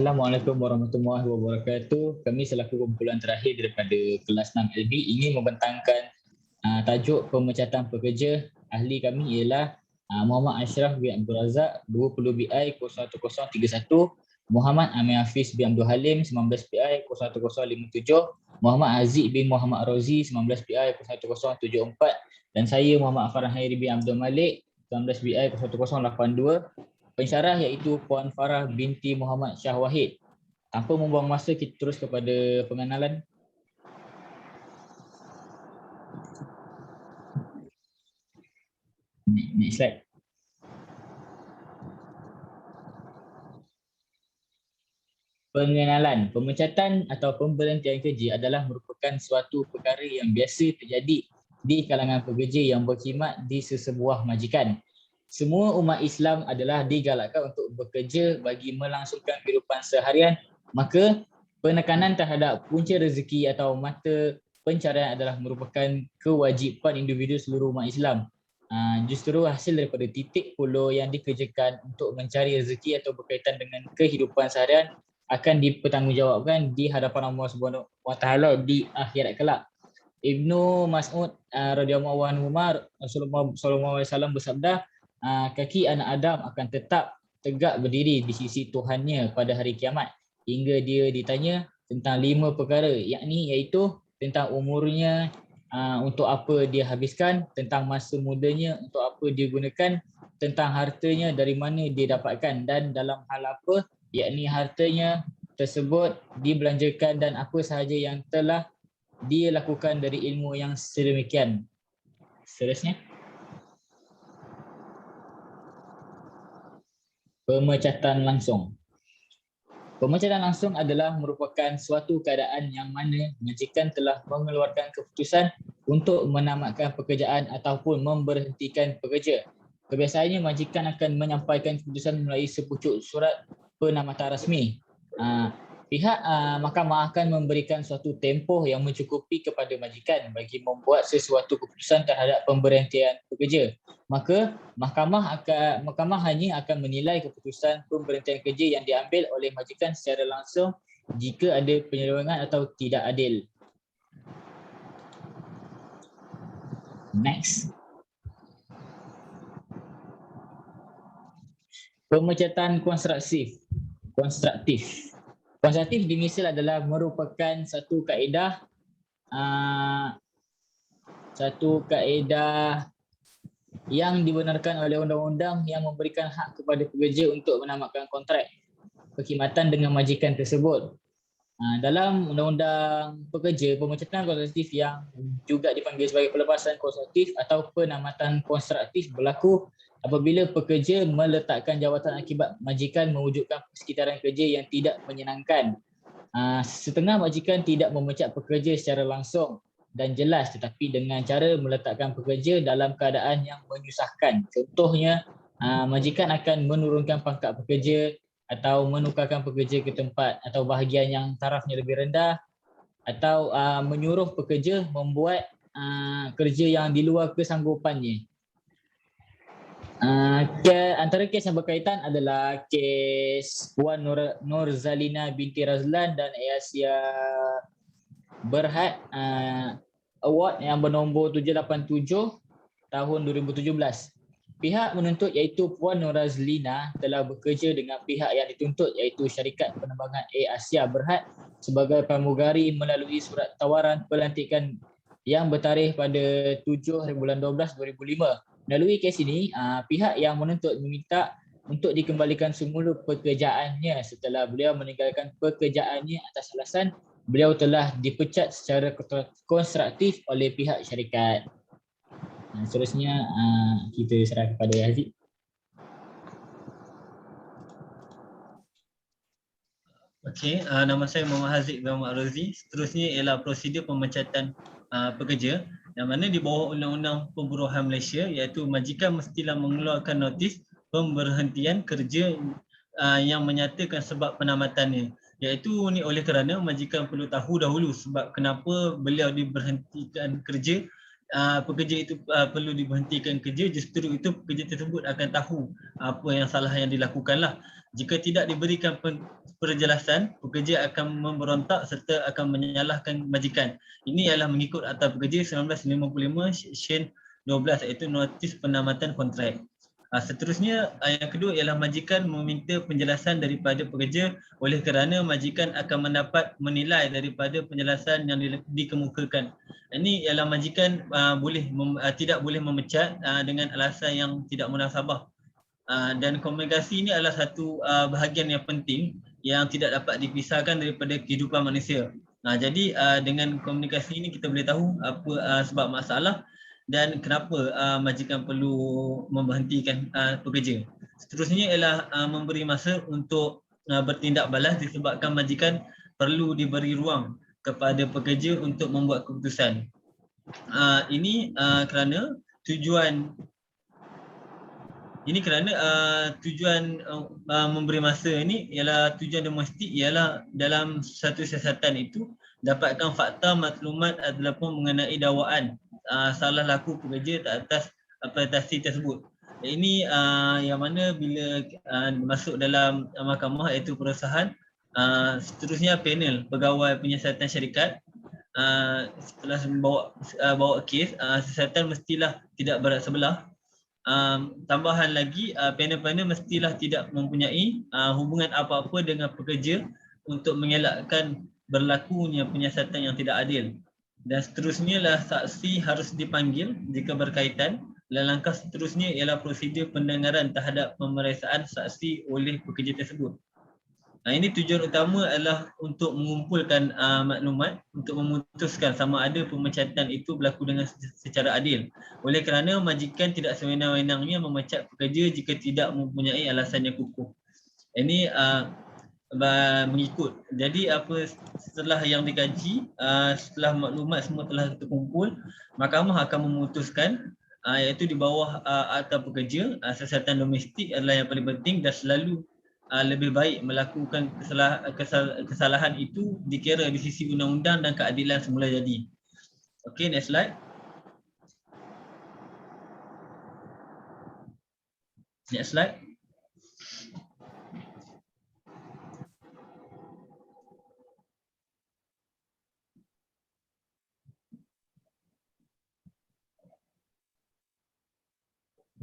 Assalamualaikum warahmatullahi wabarakatuh. Kami selaku kumpulan terakhir daripada kelas 6 LB ingin membentangkan tajuk pemecatan pekerja. Ahli kami ialah Muhammad Ashraf bin Abdul Razak 20 BI 01031, Muhammad Amir Hafiz bin Abdul Halim 19 BI 01057, Muhammad Aziz bin Muhammad Rozi 19 BI 01074 dan saya Muhammad Farhan Hairi bin Abdul Malik 19 BI 01082. Pensyarah iaitu Puan Farah binti Muhammad Shah Wahid. Tanpa membuang masa, kita terus kepada pengenalan. Next slide. Pengenalan, pemecatan atau pemberhentian kerja adalah merupakan suatu perkara yang biasa terjadi di kalangan pekerja yang berkhidmat di sesebuah majikan. Semua umat Islam adalah digalakkan untuk bekerja bagi melangsungkan kehidupan seharian, maka penekanan terhadap punca rezeki atau mata pencarian adalah merupakan kewajipan individu seluruh umat Islam. Justru hasil daripada titik puluh yang dikerjakan untuk mencari rezeki atau berkaitan dengan kehidupan seharian akan dipertanggungjawabkan di hadapan Allah Subhanahu Wa Taala di akhirat kelak. Ibnu Mas'ud radhiyallahu anhu Rasulullah sallallahu alaihi wasallam bersabda, kaki anak Adam akan tetap tegak berdiri di sisi Tuhannya pada hari kiamat hingga dia ditanya tentang 5 perkara, yakni iaitu tentang umurnya, untuk apa dia habiskan, tentang masa mudanya untuk apa dia gunakan, tentang hartanya dari mana dia dapatkan dan dalam hal apa, yakni hartanya tersebut dibelanjakan dan apa sahaja yang telah dia lakukan dari ilmu yang sedemikian. Seterusnya, pemecatan langsung. Pemecatan langsung adalah merupakan suatu keadaan yang mana majikan telah mengeluarkan keputusan untuk menamatkan pekerjaan ataupun memberhentikan pekerja. Kebiasaannya majikan akan menyampaikan keputusan melalui sepucuk surat penamatan rasmi. Pihak mahkamah akan memberikan suatu tempoh yang mencukupi kepada majikan bagi membuat sesuatu keputusan terhadap pemberhentian pekerja. Maka mahkamah hanya akan menilai keputusan pemberhentian kerja yang diambil oleh majikan secara langsung jika ada penyelewengan atau tidak adil. Next. Pemecatan konstruktif. Konstruktif di misal adalah merupakan satu kaedah yang dibenarkan oleh undang-undang yang memberikan hak kepada pekerja untuk menamatkan kontrak perkhidmatan dengan majikan tersebut. Dalam undang-undang pekerja, pemecatan konstruktif yang juga dipanggil sebagai pelepasan konstruktif atau penamatan konstruktif berlaku apabila pekerja meletakkan jawatan akibat majikan mewujudkan persekitaran kerja yang tidak menyenangkan. Setengah majikan tidak memecat pekerja secara langsung dan jelas tetapi dengan cara meletakkan pekerja dalam keadaan yang menyusahkan. Contohnya, majikan akan menurunkan pangkat pekerja atau menukarkan pekerja ke tempat atau bahagian yang tarafnya lebih rendah, atau menyuruh pekerja membuat kerja yang di luar kesanggupannya. Antara kes yang berkaitan adalah kes Puan Nurzalina binti Razlan dan Asia Berhad Award yang bernombor 787 tahun 2017. Pihak menuntut iaitu Puan Nurzalina telah bekerja dengan pihak yang dituntut iaitu syarikat penerbangan Asia Berhad sebagai pramugari melalui surat tawaran pelantikan yang bertarikh pada 7 bulan 12 2005. Melalui kes ini, pihak yang menuntut meminta untuk dikembalikan semula pekerjaannya setelah beliau meninggalkan pekerjaannya atas alasan beliau telah dipecat secara konstruktif oleh pihak syarikat. Seterusnya kita serah kepada Haziq. Okey, nama saya Muhammad Haziq bin Muhammad Rozi. Seterusnya ialah prosedur pemecatan pekerja yang mana di bawah Undang-Undang Pemburuan Malaysia, iaitu majikan mestilah mengeluarkan notis pemberhentian kerja yang menyatakan sebab penamatannya, iaitu ni oleh kerana majikan perlu tahu dahulu sebab kenapa beliau diberhentikan kerja. Pekerja itu perlu diberhentikan kerja, justru itu pekerja tersebut akan tahu apa yang salah yang dilakukanlah. Jika tidak diberikan penjelasan, pekerja akan memberontak serta akan menyalahkan majikan. Ini adalah mengikut Akta Pekerja 1955 Seksyen 12 iaitu notis penamatan kontrak. Seterusnya yang kedua ialah majikan meminta penjelasan daripada pekerja oleh kerana majikan akan mendapat menilai daripada penjelasan yang dikemukakan. Ini ialah majikan tidak boleh memecat dengan alasan yang tidak munasabah. Dan komunikasi ini adalah satu bahagian yang penting yang tidak dapat dipisahkan daripada kehidupan manusia. Jadi dengan komunikasi ini kita boleh tahu apa sebab masalah dan kenapa majikan perlu memberhentikan pekerja. Seterusnya ialah memberi masa untuk bertindak balas disebabkan majikan perlu diberi ruang kepada pekerja untuk membuat keputusan. Ini kerana tujuan memberi masa ini ialah tujuan domestik ialah dalam satu siasatan itu dapatkan fakta maklumat ataupun mengenai dakwaan salah laku pekerja atas aplikasi tersebut. Ini yang mana bila masuk dalam mahkamah iaitu perusahaan, seterusnya panel pegawai penyiasatan syarikat setelah bawa kes, siasatan mestilah tidak berat sebelah. Tambahan lagi, panel-panel mestilah tidak mempunyai hubungan apa-apa dengan pekerja untuk mengelakkan berlakunya penyiasatan yang tidak adil. Dan seterusnya lah saksi harus dipanggil jika berkaitan. Dan langkah seterusnya ialah prosedur pendengaran terhadap pemeriksaan saksi oleh pekerja tersebut. Ini tujuan utama adalah untuk mengumpulkan maklumat untuk memutuskan sama ada pemecatan itu berlaku dengan secara adil. Oleh kerana majikan tidak sewenang-wenangnya memecat pekerja jika tidak mempunyai alasan yang kukuh. Ini mengikut. Jadi setelah yang dikaji, setelah maklumat semua telah terkumpul, mahkamah akan memutuskan iaitu di bawah Akta Pekerja, siasatan domestik adalah yang paling penting dan selalu lebih baik melakukan kesalahan itu dikira di sisi undang-undang dan keadilan semula jadi. Okey, next slide. Next slide.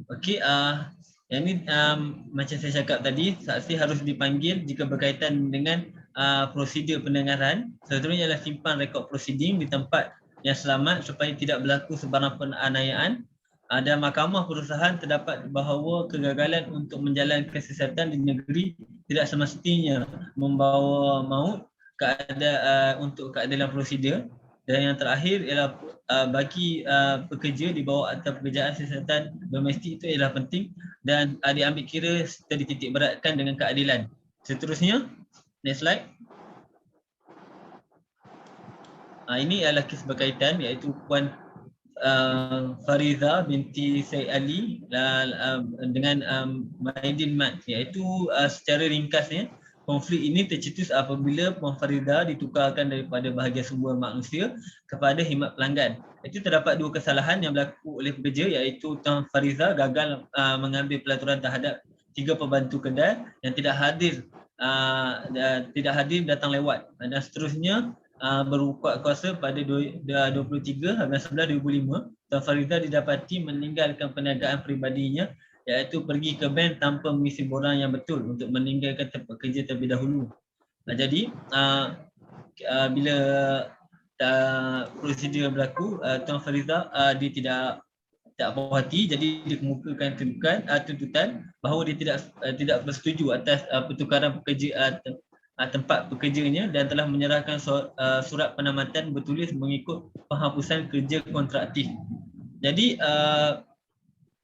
Okey, yang ni macam saya cakap tadi, saksi harus dipanggil jika berkaitan dengan prosedur pendengaran. Seterusnya adalah simpan rekod prosiding di tempat yang selamat supaya tidak berlaku sebarang penganiayaan. Dan mahkamah perusahaan terdapat bahawa kegagalan untuk menjalankan siasatan di negeri tidak semestinya membawa maut untuk keadilan prosedur. Dan yang terakhir ialah bagi pekerja di bawah Akta Pekerjaan siasatan domestik itu ialah penting dan diambil kira serta dititik beratkan dengan keadilan. Seterusnya, next slide. Ini adalah kes berkaitan iaitu Puan Fariza binti Said Ali dengan Maidin Mat, iaitu secara ringkasnya konflik ini tercetus apabila Puan Fariza ditukarkan daripada bahagian sumber manusia kepada khidmat pelanggan. Itu terdapat dua kesalahan yang berlaku oleh pekerja iaitu Puan Fariza gagal mengambil pelaturan terhadap 3 pembantu kedai yang tidak hadir datang lewat, dan seterusnya berkuat kuasa pada 23 Ogos 2005, Tuan Fariza didapati meninggalkan perniagaan peribadinya iaitu pergi ke bank tanpa mengisi borang yang betul untuk meninggalkan tempat kerja terlebih dahulu. Jadi bila prosedur berlaku, Tuan Fariza dia tak puas hati, jadi dikemukakan tuntutan bahawa dia tidak bersetuju atas pertukaran pekerja tempat pekerjanya dan telah menyerahkan surat penamatan bertulis mengikut penghapusan kerja kontraktif.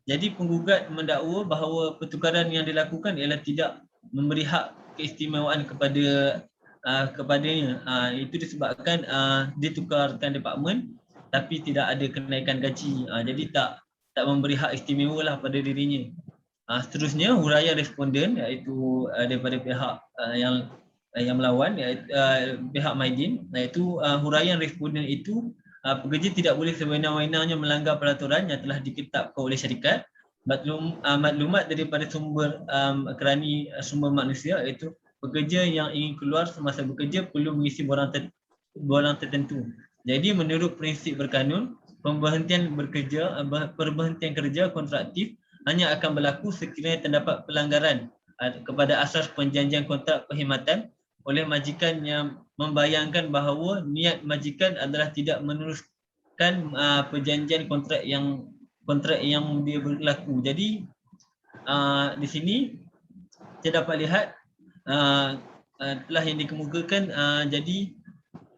Jadi penggugat mendakwa bahawa pertukaran yang dilakukan ialah tidak memberi hak keistimewaan kepadanya. Itu disebabkan ditukarkan departmen tapi tidak ada kenaikan gaji. Jadi tak memberi hak istimewa lah pada dirinya. Seterusnya huraian responden iaitu daripada pihak yang melawan, pihak Maidin, iaitu huraian responden itu pekerja tidak boleh sewenang-wenangnya melanggar peraturan yang telah ditetapkan oleh syarikat maklumat daripada sumber kerani sumber manusia, iaitu pekerja yang ingin keluar semasa bekerja perlu mengisi borang tertentu. Jadi menurut prinsip berkanun, perberhentian kerja kontraktif hanya akan berlaku sekiranya terdapat pelanggaran kepada asas perjanjian kontrak perkhidmatan oleh majikan yang membayangkan bahawa niat majikan adalah tidak meneruskan perjanjian kontrak yang dia berlaku. Jadi di sini kita dapat lihat telah yang dikemukakan, jadi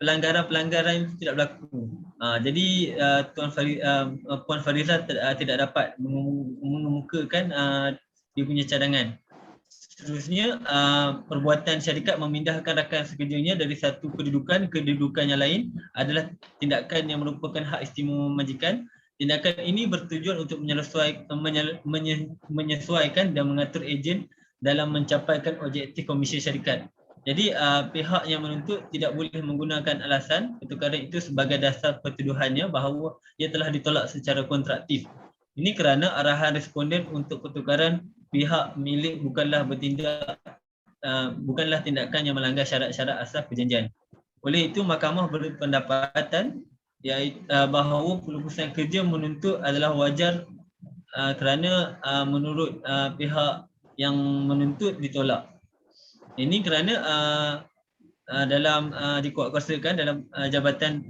pelanggaran-pelanggaran itu tidak berlaku. Jadi Puan Fariza tidak dapat mengemukakan dia punya cadangan. Seterusnya, perbuatan syarikat memindahkan rakan sekerjanya dari satu kedudukan ke kedudukan yang lain adalah tindakan yang merupakan hak istimewa majikan. Tindakan ini bertujuan untuk menyesuaikan dan mengatur ejen dalam mencapaikan objektif komisi syarikat. Jadi pihak yang menuntut tidak boleh menggunakan alasan pertukaran itu sebagai dasar pertuduhannya bahawa ia telah ditolak secara kontraktif. Ini kerana arahan responden untuk pertukaran pihak milik bukanlah tindakan yang melanggar syarat-syarat asas perjanjian. Oleh itu, mahkamah berpendapatan bahawa pelurusan kerja menuntut adalah wajar kerana menurut pihak yang menuntut ditolak. Ini kerana dalam dikuatkuasakan dalam Jabatan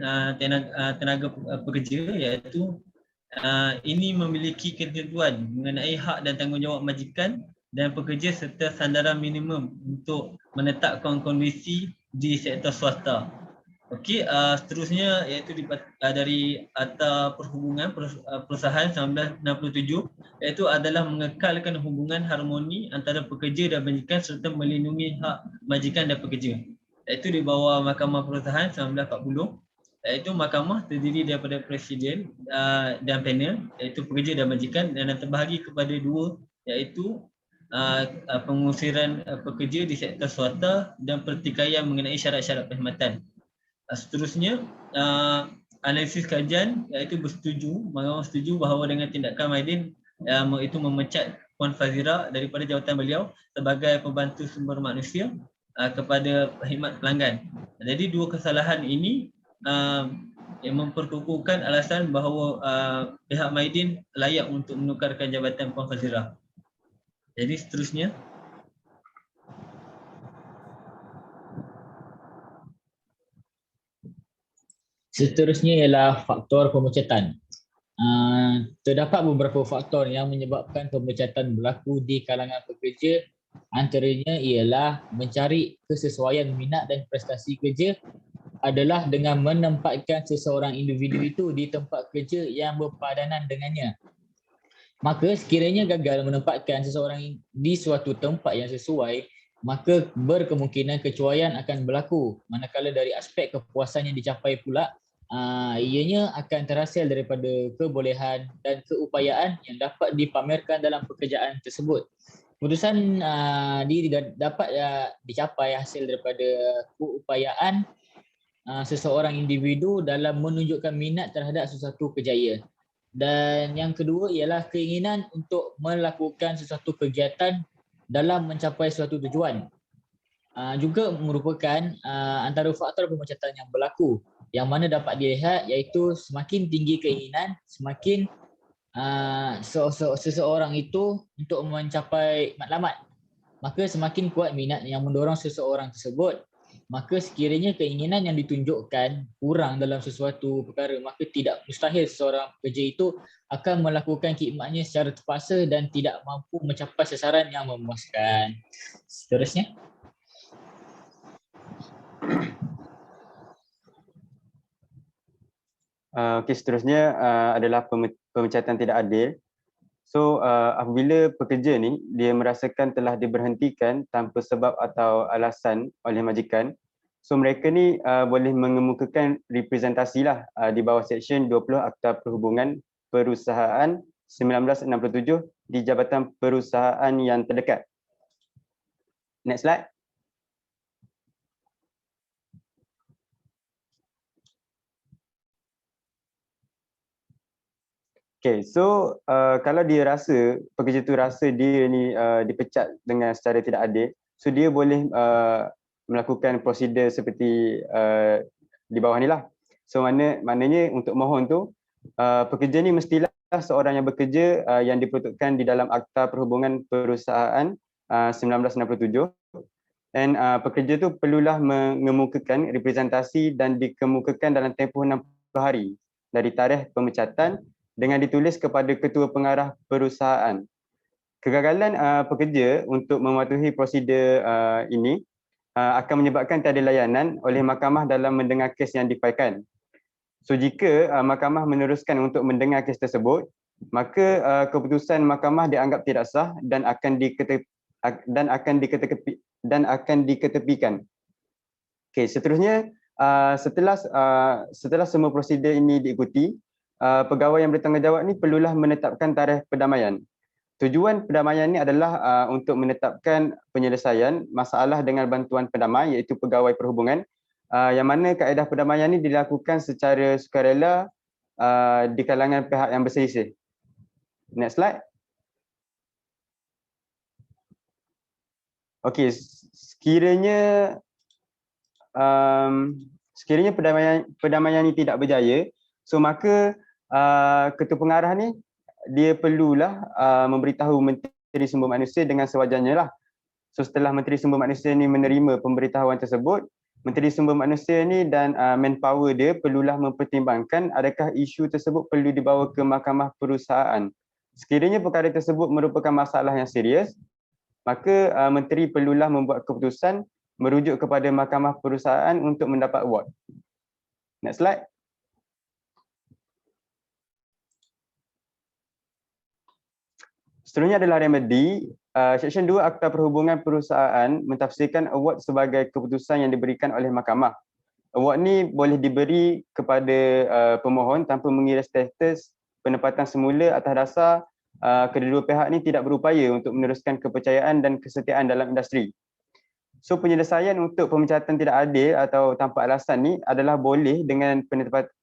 Tenaga Pekerja, iaitu ini memiliki ketentuan mengenai hak dan tanggungjawab majikan dan pekerja serta sandaran minimum untuk menetapkan kondisi di sektor swasta. Okey, seterusnya iaitu dari Akta Perhubungan Perusahaan 1967, iaitu adalah mengekalkan hubungan harmoni antara pekerja dan majikan serta melindungi hak majikan dan pekerja. Iaitu di bawah Mahkamah Perusahaan 1940, iaitu mahkamah terdiri daripada presiden dan panel, iaitu pekerja dan majikan, dan terbahagi kepada dua, iaitu pengusiran pekerja di sektor swasta dan pertikaian mengenai syarat-syarat perkhidmatan. Seterusnya, analisis kajian iaitu mahkamah setuju bahawa dengan tindakan Maidin itu memecat Puan Fazira daripada jawatan beliau sebagai pembantu sumber manusia kepada khidmat pelanggan. Jadi dua kesalahan ini yang memperkukuhkan alasan bahawa pihak Maidin layak untuk menukarkan jabatan Puan Fazira. Jadi seterusnya, ialah faktor pemecatan. Terdapat beberapa faktor yang menyebabkan pemecatan berlaku di kalangan pekerja. Antaranya ialah mencari kesesuaian minat dan prestasi kerja adalah dengan menempatkan seseorang individu itu di tempat kerja yang berpadanan dengannya. Maka sekiranya gagal menempatkan seseorang di suatu tempat yang sesuai, maka berkemungkinan kecuaian akan berlaku. Manakala dari aspek kepuasan yang dicapai pula, ianya akan terhasil daripada kebolehan dan keupayaan yang dapat dipamerkan dalam pekerjaan tersebut. Keputusan dapat dicapai hasil daripada keupayaan seseorang individu dalam menunjukkan minat terhadap sesuatu kejayaan. Dan yang kedua ialah keinginan untuk melakukan sesuatu kegiatan dalam mencapai suatu tujuan. Juga merupakan antara faktor pemecatan yang berlaku, yang mana dapat dilihat iaitu semakin tinggi keinginan, semakin seseorang itu untuk mencapai matlamat, maka semakin kuat minat yang mendorong seseorang tersebut. Maka sekiranya keinginan yang ditunjukkan kurang dalam sesuatu perkara, maka tidak mustahil seseorang pekerja itu akan melakukan khidmatnya secara terpaksa dan tidak mampu mencapai sasaran yang memuaskan. Seterusnya, seterusnya adalah pemecatan tidak adil. So apabila pekerja ni dia merasakan telah diberhentikan tanpa sebab atau alasan oleh majikan, so mereka ni boleh mengemukakan representasi lah di bawah Seksyen 20 Akta Perhubungan Perusahaan 1967 di Jabatan Perusahaan yang terdekat. Next slide. Okay, so kalau dia rasa, pekerja tu rasa dia ni dipecat dengan secara tidak adil, so dia boleh melakukan prosedur seperti di bawah ni lah. So maknanya untuk mohon tu, pekerja ni mestilah seorang yang bekerja yang diperuntukkan di dalam Akta Perhubungan Perusahaan 1967, dan pekerja tu perlulah mengemukakan representasi dan dikemukakan dalam tempoh 60 hari dari tarikh pemecatan dengan ditulis kepada ketua pengarah perusahaan. Kegagalan pekerja untuk mematuhi prosedur ini akan menyebabkan tiada layanan oleh mahkamah dalam mendengar kes yang difailkan. So jika mahkamah meneruskan untuk mendengar kes tersebut, maka keputusan mahkamah dianggap tidak sah dan akan diketepikan. Okey, seterusnya setelah semua prosedur ini diikuti, pegawai yang bertanggungjawab ni perlulah menetapkan tarikh perdamaian. Tujuan perdamaian ni adalah untuk menetapkan penyelesaian masalah dengan bantuan pendamai iaitu pegawai perhubungan, yang mana kaedah perdamaian ni dilakukan secara sukarela di kalangan pihak yang berselisih. Next slide. Okey, sekiranya perdamaian ini tidak berjaya, so maka ketua pengarah ni dia perlulah memberitahu Menteri Sumber Manusia dengan sewajarnya lah. So setelah Menteri Sumber Manusia ni menerima pemberitahuan tersebut, Menteri Sumber Manusia ni dan manpower dia perlulah mempertimbangkan adakah isu tersebut perlu dibawa ke mahkamah perusahaan. Sekiranya perkara tersebut merupakan masalah yang serius, maka menteri perlulah membuat keputusan merujuk kepada mahkamah perusahaan untuk mendapat award. Next slide. Seterusnya adalah remedy. Seksyen 2 Akta Perhubungan Perusahaan mentafsirkan award sebagai keputusan yang diberikan oleh mahkamah. Award ni boleh diberi kepada pemohon tanpa mengira status penempatan semula atas dasar kedua-dua pihak ni tidak berupaya untuk meneruskan kepercayaan dan kesetiaan dalam industri. So penyelesaian untuk pemecatan tidak adil atau tanpa alasan ni adalah boleh dengan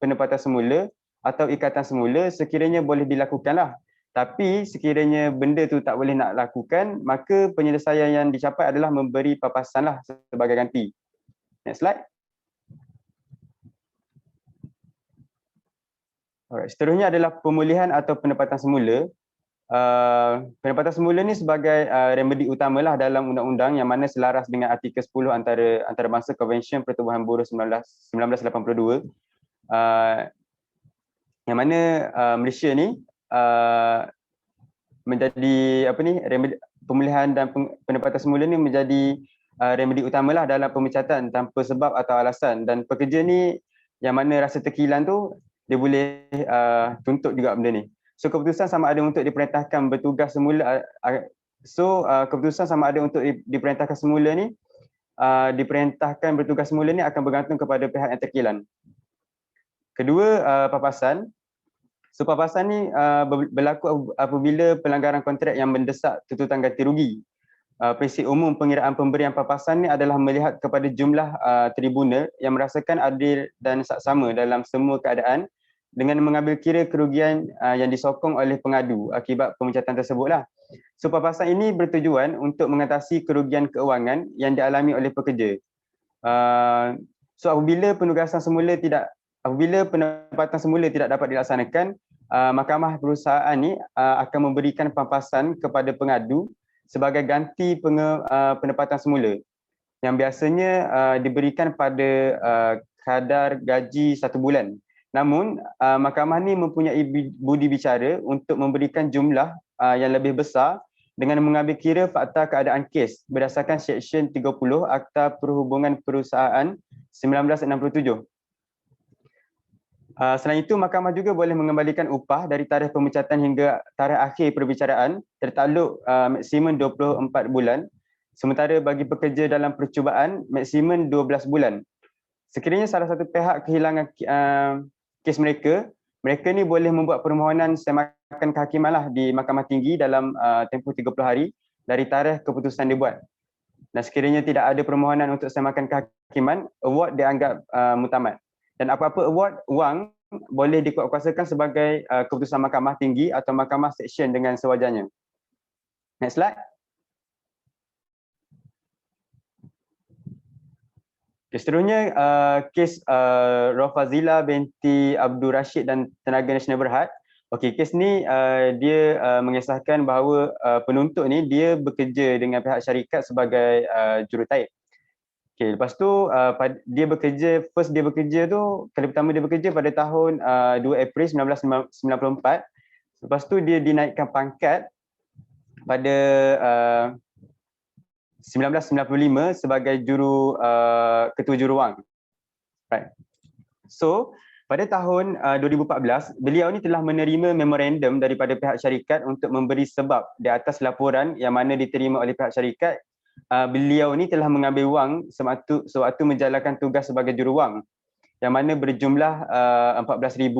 penempatan semula atau ikatan semula sekiranya boleh dilakukanlah. Tapi sekiranya benda tu tak boleh nak lakukan, maka penyelesaian yang dicapai adalah memberi papasan lah sebagai ganti. Next slide. Alright, seterusnya adalah pemulihan atau penempatan semula. Penempatan semula ni sebagai remedi utamalah dalam undang-undang yang mana selaras dengan artikel 10 antarabangsa Konvensyen Pertubuhan Buruh 1982, yang mana Malaysia ni menjadi remedi, pemulihan dan penempatan semula ni menjadi remedi utamalah dalam pemecatan tanpa sebab atau alasan, dan pekerja ni yang mana rasa terkilan tu dia boleh tuntut juga benda ni. So keputusan sama ada untuk diperintahkan bertugas semula, keputusan sama ada untuk diperintahkan semula ni, diperintahkan bertugas semula ni akan bergantung kepada pihak yang terkilan. Kedua, papasan. So papasan ni berlaku apabila pelanggaran kontrak yang mendesak tuntutan ganti rugi. Prinsip umum pengiraan pemberian papasan ni adalah melihat kepada jumlah tribunal yang merasakan adil dan saksama dalam semua keadaan dengan mengambil kira kerugian yang disokong oleh pengadu akibat pemecatan tersebutlah. So papasan ini bertujuan untuk mengatasi kerugian keuangan yang dialami oleh pekerja. So apabila penempatan semula tidak dapat dilaksanakan, mahkamah perusahaan ni akan memberikan papasan kepada pengadu sebagai ganti penempatan semula yang biasanya diberikan pada kadar gaji 1 bulan. Namun mahkamah ni mempunyai budi bicara untuk memberikan jumlah yang lebih besar dengan mengambil kira fakta keadaan kes berdasarkan Seksyen 30 Akta Perhubungan Perusahaan 1967. Selain itu, mahkamah juga boleh mengembalikan upah dari tarikh pemecatan hingga tarikh akhir perbicaraan tertakluk maksimum 24 bulan, sementara bagi pekerja dalam percubaan maksimum 12 bulan. Sekiranya salah satu pihak kehilangan kes mereka ni boleh membuat permohonan semakan kehakiman lah di Mahkamah Tinggi dalam tempoh 30 hari dari tarikh keputusan dibuat. Dan sekiranya tidak ada permohonan untuk semakan kehakiman, award dianggap mutamat. Dan apa-apa award wang boleh dikuatkuasakan sebagai keputusan Mahkamah Tinggi atau Mahkamah Seksyen dengan sewajarnya. Next slide. Okay, seterusnya kes Rafazila binti Abdul Rashid dan Tenaga Nasional Berhad. Okey, kes ni dia mengisahkan bahawa penuntut ni dia bekerja dengan pihak syarikat sebagai jurutaib. Okey, lepas tu dia bekerja tu kali pertama dia bekerja pada tahun 2 April 1994. Lepas tu dia dinaikkan pangkat pada 1995 sebagai ketua juruwang. Right. So, pada tahun 2014, beliau ni telah menerima memorandum daripada pihak syarikat untuk memberi sebab di atas laporan yang mana diterima oleh pihak syarikat. Beliau ni telah mengambil wang sewaktu menjalankan tugas sebagai juruwang yang mana berjumlah 14,000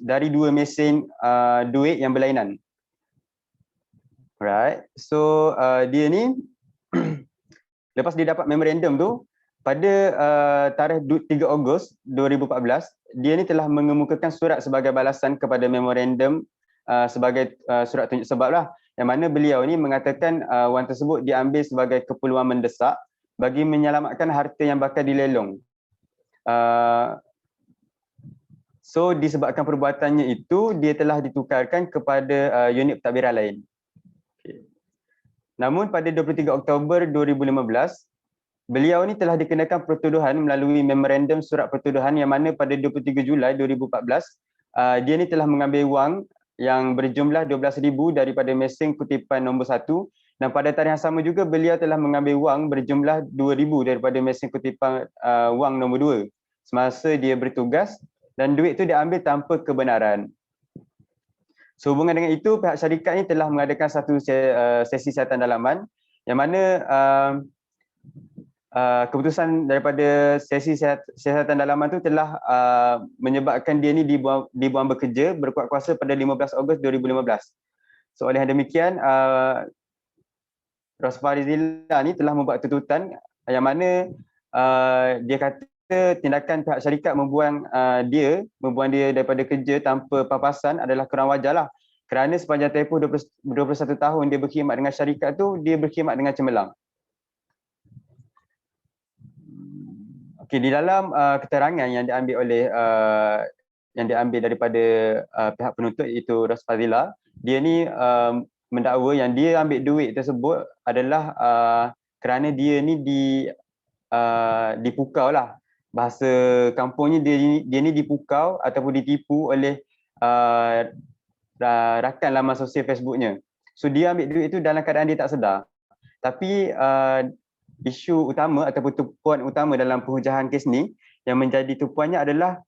dari dua mesin duit yang berlainan. Right. So dia ni lepas dia dapat memorandum tu pada tarikh 3 Ogos 2014, dia ni telah mengemukakan surat sebagai balasan kepada memorandum sebagai surat tunjuk sebab lah, yang mana beliau ni mengatakan wang tersebut diambil sebagai keperluan mendesak bagi menyelamatkan harta yang bakal dilelong. So disebabkan perbuatannya itu, dia telah ditukarkan kepada unit pentadbiran lain. Namun pada 23 Oktober 2015, beliau ni telah dikenakan pertuduhan melalui memorandum surat pertuduhan yang mana pada 23 Julai 2014, dia ni telah mengambil wang yang berjumlah 12,000 daripada mesin kutipan nombor 1, dan pada tarikh yang sama juga beliau telah mengambil wang berjumlah 2,000 daripada mesin kutipan wang nombor 2 semasa dia bertugas, dan duit itu diambil tanpa kebenaran. Sehubungan dengan itu, pihak syarikat ini telah mengadakan satu sesi siasatan dalaman yang mana keputusan daripada sesi siasatan dalaman itu telah menyebabkan dia ni dibuang bekerja berkuat kuasa pada 15 Ogos 2015. So oleh demikian, Rafazila ni telah membuat tuntutan yang mana dia kata tindakan pihak syarikat membuang dia daripada kerja tanpa papasan adalah kurang wajar lah, kerana sepanjang tempoh 21 tahun dia berkhidmat dengan syarikat tu, dia berkhidmat dengan cemerlang. Okey, di dalam keterangan yang diambil daripada pihak penuntut iaitu Rafazila, dia ni mendakwa yang dia ambil duit tersebut adalah kerana dia ni dipukau lah. Bahasa kampungnya dia ni dipukau ataupun ditipu oleh rakan laman sosial Facebooknya. So dia ambil duit itu dalam keadaan dia tak sedar. Tapi isu utama ataupun tumpuan utama dalam penghujahkan kes ni yang menjadi tumpuannya adalah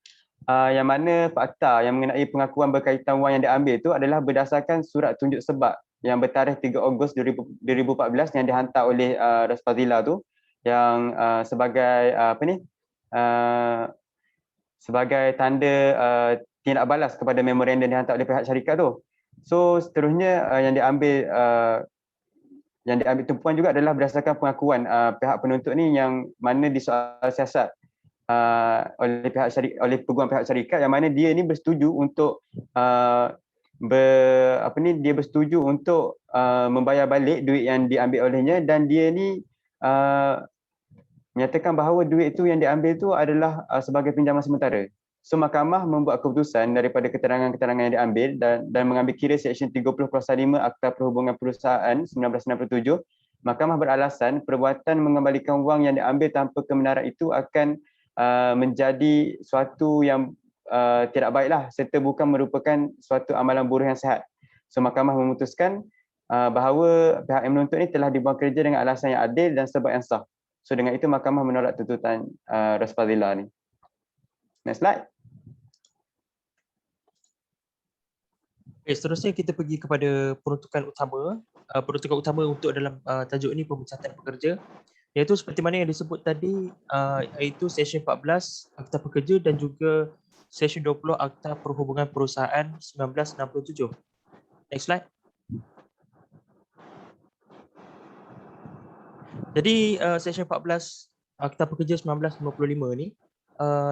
yang mana fakta yang mengenai pengakuan berkaitan wang yang diambil itu adalah berdasarkan surat tunjuk sebab yang bertarikh 3 Ogos 2014 yang dihantar oleh Rafazila tu, yang sebagai sebagai tanda tindak balas kepada memorandum yang dihantar oleh pihak syarikat tu. So seterusnya yang diambil tumpuan juga adalah berdasarkan pengakuan pihak penuntut ni yang mana disoal siasat oleh peguam pihak syarikat, yang mana dia ni bersetuju untuk bersetuju untuk membayar balik duit yang diambil olehnya, dan dia ni menyatakan bahawa duit itu yang diambil itu adalah sebagai pinjaman sementara. So mahkamah membuat keputusan daripada keterangan-keterangan yang diambil dan mengambil kira Seksyen 30 Kuasa 5 Akta Perhubungan Perusahaan 1997, mahkamah beralasan perbuatan mengembalikan wang yang diambil tanpa kebenaran itu akan menjadi suatu yang tidak baiklah serta bukan merupakan suatu amalan buruh yang sihat. So mahkamah memutuskan bahawa pihak yang menuntut ini telah dibuang kerja dengan alasan yang adil dan sebab yang sah. So dengan itu mahkamah menolak tuntutan Rafazila ni. Next slide. Okay, seterusnya kita pergi kepada peruntukan utama. Peruntukan utama untuk dalam tajuk ini pemecatan pekerja, iaitu seperti mana yang disebut tadi, iaitu Seksyen 14 Akta Pekerja dan juga Seksyen 20 Akta Perhubungan Perusahaan 1967. Next slide. Jadi Seksyen 14 Akta Pekerja 1955 ni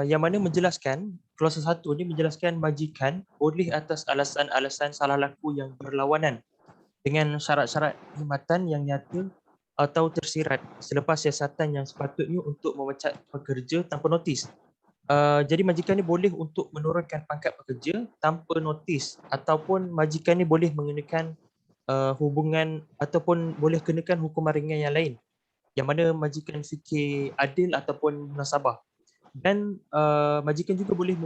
yang mana menjelaskan, klausa 1 ni menjelaskan majikan boleh atas alasan-alasan salah laku yang berlawanan dengan syarat-syarat perkhidmatan yang nyata atau tersirat selepas siasatan yang sepatutnya untuk memecat pekerja tanpa notis. Jadi majikan ni boleh untuk menurunkan pangkat pekerja tanpa notis, ataupun majikan ni boleh mengenakan hubungan ataupun boleh kenakan hukuman ringan yang lain yang mana majikan fikir adil ataupun munasabah. Dan majikan juga boleh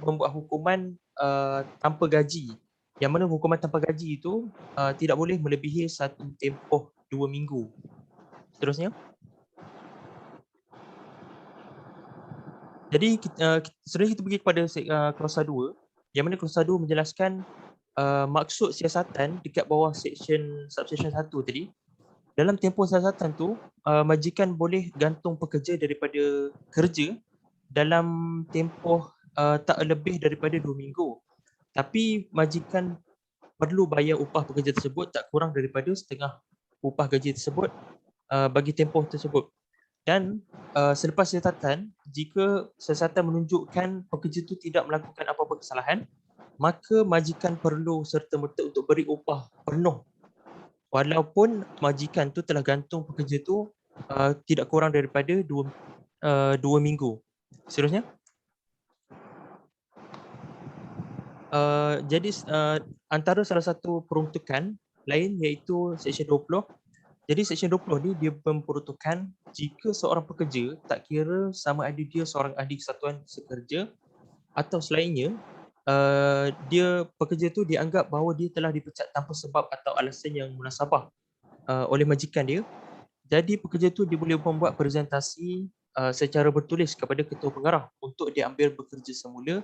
membuat hukuman tanpa gaji, yang mana hukuman tanpa gaji itu tidak boleh melebihi satu tempoh 2 minggu. Seterusnya. Jadi seterusnya kita pergi kepada klausa 2, yang mana klausa 2 menjelaskan maksud siasatan dekat bawah subsection 1 tadi. Dalam tempoh siasatan tu, majikan boleh gantung pekerja daripada kerja dalam tempoh tak lebih daripada 2 minggu. Tapi majikan perlu bayar upah pekerja tersebut tak kurang daripada setengah upah gaji tersebut bagi tempoh tersebut. Dan selepas siasatan, jika siasatan menunjukkan pekerja itu tidak melakukan apa-apa kesalahan, maka majikan perlu serta-merta untuk beri upah penuh walaupun majikan tu telah gantung pekerja tu tidak kurang daripada 2 minggu. Seterusnya. Jadi antara salah satu peruntukan lain iaitu Seksyen 20. Jadi Seksyen 20 ni dia memperuntukkan jika seorang pekerja, tak kira sama ada dia seorang ahli kesatuan sekerja atau selainnya, dia pekerja tu dianggap bahawa dia telah dipecat tanpa sebab atau alasan yang munasabah oleh majikan dia. Jadi pekerja tu dia boleh membuat presentasi secara bertulis kepada ketua pengarah untuk diambil bekerja semula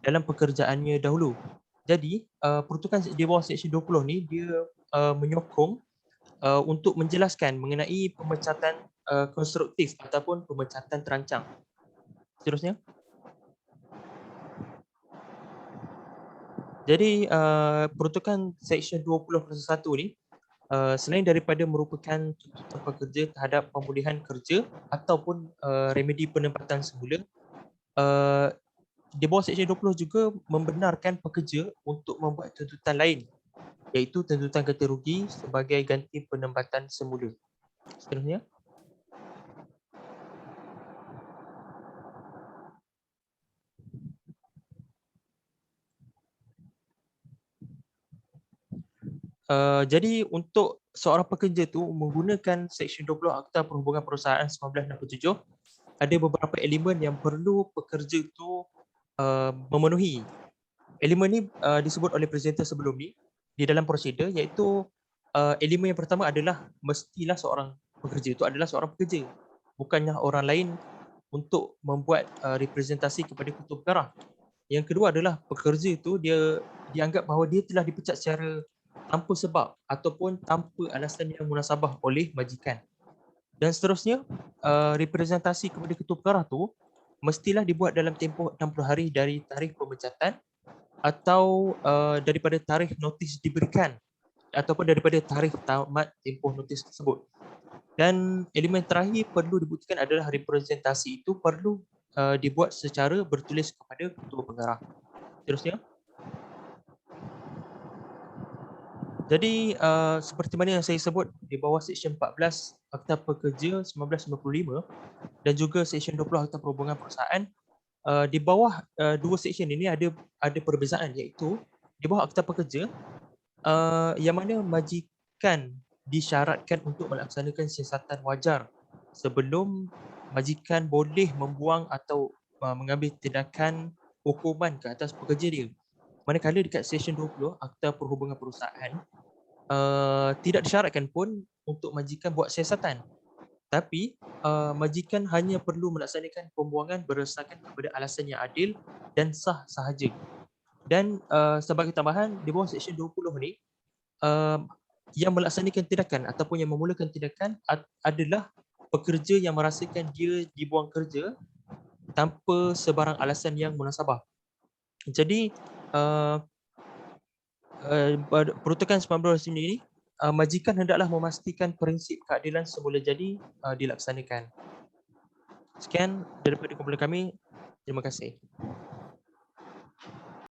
dalam pekerjaannya dahulu. Jadi peruntukan di bawah Seksyen 20 ni dia menyokong untuk menjelaskan mengenai pemecatan konstruktif ataupun pemecatan terancang. Seterusnya. Jadi peruntukan Seksyen 20+1 ni selain daripada merupakan tuntutan pekerja terhadap pemulihan kerja ataupun remedi penempatan semula, di bawah Seksyen 20 juga membenarkan pekerja untuk membuat tuntutan lain, iaitu tuntutan ganti rugi sebagai ganti penempatan semula. Seterusnya. Jadi untuk seorang pekerja tu menggunakan Seksyen 20 Akta Perhubungan Perusahaan 1967, ada beberapa elemen yang perlu pekerja tu memenuhi. Elemen ni disebut oleh presenter sebelum ni di dalam prosedur, iaitu elemen yang pertama adalah mestilah seorang pekerja itu adalah seorang pekerja, bukannya orang lain untuk membuat representasi kepada ketua pengarah. Yang kedua adalah pekerja itu dia dianggap bahawa dia telah dipecat secara tanpa sebab ataupun tanpa alasan yang munasabah oleh majikan. Dan seterusnya, representasi kepada ketua pengarah tu mestilah dibuat dalam tempoh 60 hari dari tarikh pemecatan atau daripada tarikh notis diberikan ataupun daripada tarikh tamat tempoh notis tersebut. Dan elemen terakhir perlu dibuktikan adalah representasi itu perlu dibuat secara bertulis kepada ketua pengarah. Seterusnya. Jadi seperti mana yang saya sebut di bawah Seksyen 14 Akta Pekerja 1995 dan juga Seksyen 20 Akta Perhubungan Perusahaan, di bawah dua seksyen ini ada perbezaan, iaitu di bawah Akta Pekerja yang mana majikan disyaratkan untuk melaksanakan siasatan wajar sebelum majikan boleh membuang atau mengambil tindakan hukuman ke atas pekerja dia. Manakala dekat Seksyen 20 Akta Perhubungan Perusahaan tidak disyaratkan pun untuk majikan buat siasatan. Tapi majikan hanya perlu melaksanakan pembuangan berdasarkan kepada alasan yang adil dan sah sahaja. Dan sebagai tambahan, di bawah Seksyen 20 ni, yang melaksanakan tindakan ataupun yang memulakan tindakan adalah pekerja yang merasakan dia dibuang kerja tanpa sebarang alasan yang munasabah. Jadi peruntukan 19 ini, majikan hendaklah memastikan prinsip keadilan semula jadi dilaksanakan. Sekian daripada kumpulan kami. Terima kasih.